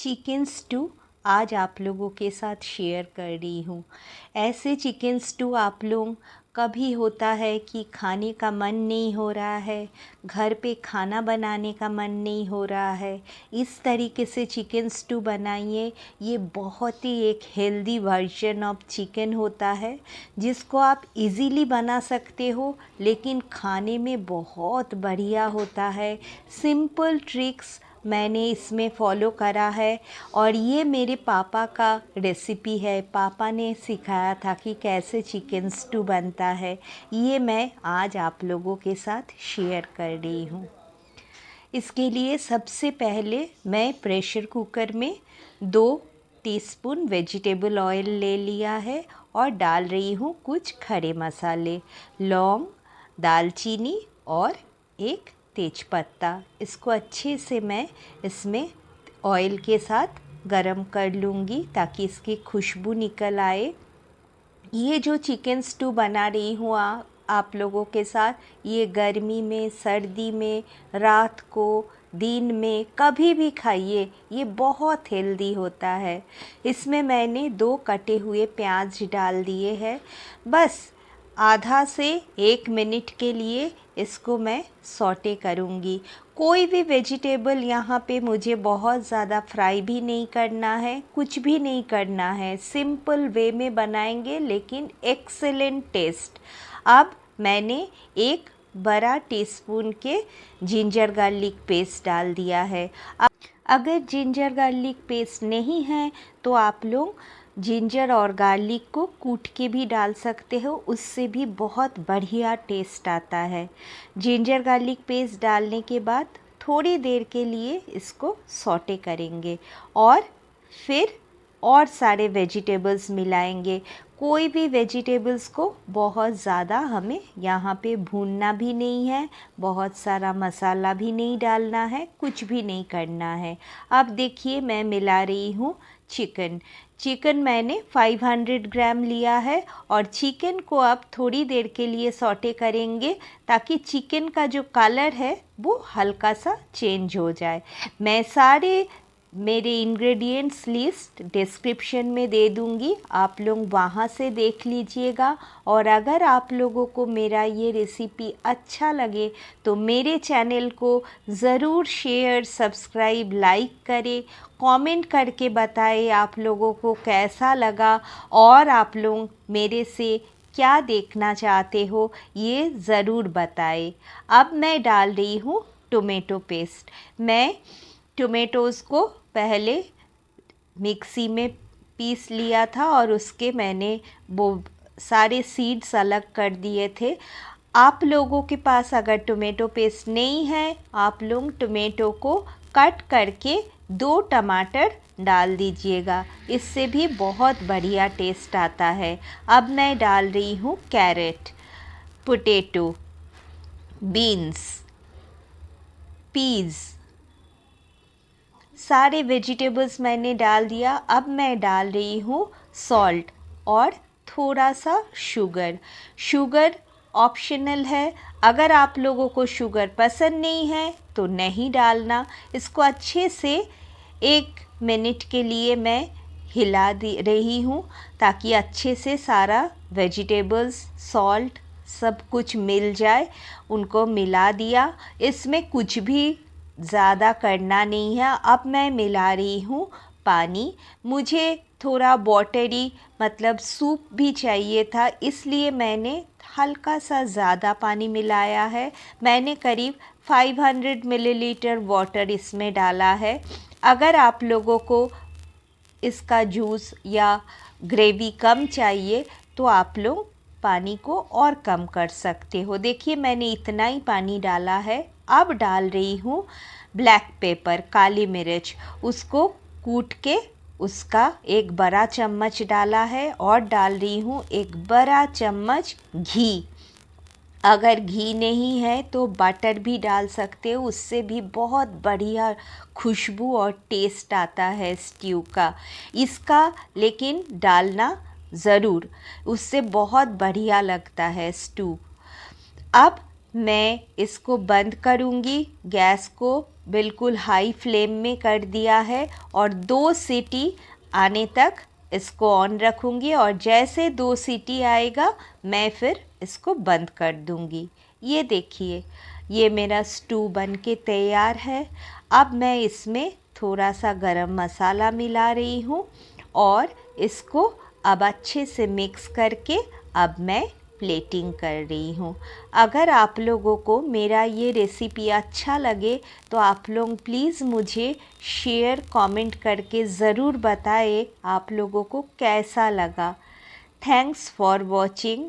Chicken stew आज आप लोगों के साथ शेयर कर रही हूँ। ऐसे चिकन स्टू आप लोग कभी होता है कि खाने का मन नहीं हो रहा है, घर पे खाना बनाने का मन नहीं हो रहा है, इस तरीके से चिकन स्टू बनाइए। ये बहुत ही एक हेल्दी वर्जन ऑफ चिकन होता है जिसको आप इजीली बना सकते हो, लेकिन खाने में बहुत बढ़िया होता है। सिंपल ट्रिक्स मैंने इसमें फॉलो करा है और ये मेरे पापा का रेसिपी है। पापा ने सिखाया था कि कैसे चिकन स्टू बनता है। ये मैं आज आप लोगों के साथ शेयर कर रही हूँ। इसके लिए सबसे पहले मैं प्रेशर कुकर में 2 टीस्पून वेजिटेबल ऑयल ले लिया है और डाल रही हूँ कुछ खड़े मसाले, लौंग, दालचीनी और एक तेज़पत्ता। इसको अच्छे से मैं इसमें ऑयल के साथ गरम कर लूँगी ताकि इसकी खुशबू निकल आए। ये जो चिकन स्टू बना रही हूँ आप लोगों के साथ, ये गर्मी में, सर्दी में, रात को, दिन में कभी भी खाइए, ये बहुत हेल्दी होता है। इसमें मैंने 2 कटे हुए प्याज डाल दिए हैं। बस आधा से 1 मिनट के लिए इसको मैं सौटे करूँगी। कोई भी वेजिटेबल यहाँ पे मुझे बहुत ज़्यादा फ्राई भी नहीं करना है, कुछ भी नहीं करना है। सिंपल वे में बनाएंगे लेकिन एक्सेलेंट टेस्ट। अब मैंने 1 बड़ा टीस्पून के जिंजर गार्लिक पेस्ट डाल दिया है। अगर जिंजर गार्लिक पेस्ट नहीं है तो आप लोग जिंजर और गार्लिक को कूट के भी डाल सकते हो, उससे भी बहुत बढ़िया टेस्ट आता है। जिंजर गार्लिक पेस्ट डालने के बाद थोड़ी देर के लिए इसको सौटे करेंगे और फिर और सारे वेजिटेबल्स मिलाएंगे। कोई भी वेजिटेबल्स को बहुत ज़्यादा हमें यहाँ पे भूनना भी नहीं है, बहुत सारा मसाला भी नहीं डालना है, कुछ भी नहीं करना है। अब देखिए मैं मिला रही हूँ चिकन मैंने 500 ग्राम लिया है और चिकन को अब थोड़ी देर के लिए सौटे करेंगे ताकि चिकन का जो कलर है वो हल्का सा चेंज हो जाए। मैं सारे मेरे इंग्रेडिएंट्स लिस्ट डिस्क्रिप्शन में दे दूंगी, आप लोग वहाँ से देख लीजिएगा। और अगर आप लोगों को मेरा ये रेसिपी अच्छा लगे तो मेरे चैनल को ज़रूर शेयर, सब्सक्राइब, लाइक करें, कमेंट करके बताएं आप लोगों को कैसा लगा और आप लोग मेरे से क्या देखना चाहते हो, ये ज़रूर बताएं। अब मैं डाल रही हूँ टोमेटो पेस्ट। मैं टोमेटोज़ को पहले मिक्सी में पीस लिया था और उसके मैंने वो सारे सीड्स अलग कर दिए थे। आप लोगों के पास अगर टोमेटो पेस्ट नहीं है, आप लोग टोमेटो को कट करके 2 टमाटर डाल दीजिएगा, इससे भी बहुत बढ़िया टेस्ट आता है। अब मैं डाल रही हूँ कैरेट, पोटैटो, बीन्स, पीज़, सारे वेजिटेबल्स मैंने डाल दिया। अब मैं डाल रही हूँ सॉल्ट और थोड़ा सा शुगर ऑप्शनल है। अगर आप लोगों को शुगर पसंद नहीं है तो नहीं डालना। इसको अच्छे से 1 मिनट के लिए मैं हिला दे रही हूँ ताकि अच्छे से सारा वेजिटेबल्स, सॉल्ट सब कुछ मिल जाए। उनको मिला दिया। इसमें कुछ भी ज़्यादा करना नहीं है। अब मैं मिला रही हूँ पानी। मुझे थोड़ा वाटरी मतलब सूप भी चाहिए था, इसलिए मैंने हल्का सा ज़्यादा पानी मिलाया है। मैंने करीब 500 मिलीलीटर वाटर इसमें डाला है। अगर आप लोगों को इसका जूस या ग्रेवी कम चाहिए तो आप लोग पानी को और कम कर सकते हो। देखिए मैंने इतना ही पानी डाला है। अब डाल रही हूँ ब्लैक पेपर, काली मिर्च, उसको कूट के उसका 1 बड़ा चम्मच डाला है और डाल रही हूँ 1 बड़ा चम्मच घी। अगर घी नहीं है तो बटर भी डाल सकते हो, उससे भी बहुत बढ़िया खुशबू और टेस्ट आता है स्ट्यू का। इसका लेकिन डालना ज़रूर, उससे बहुत बढ़िया लगता है स्टू। अब मैं इसको बंद करूँगी, गैस को बिल्कुल हाई फ्लेम में कर दिया है और 2 सीटी आने तक इसको ऑन रखूँगी और जैसे 2 सीटी आएगा मैं फिर इसको बंद कर दूँगी। ये देखिए, ये मेरा स्टू बन के तैयार है। अब मैं इसमें थोड़ा सा गरम मसाला मिला रही हूँ और इसको अब अच्छे से मिक्स करके अब मैं प्लेटिंग कर रही हूँ। अगर आप लोगों को मेरा ये रेसिपी अच्छा लगे तो आप लोग प्लीज़ मुझे शेयर कमेंट करके ज़रूर बताएं आप लोगों को कैसा लगा। Thanks for watching.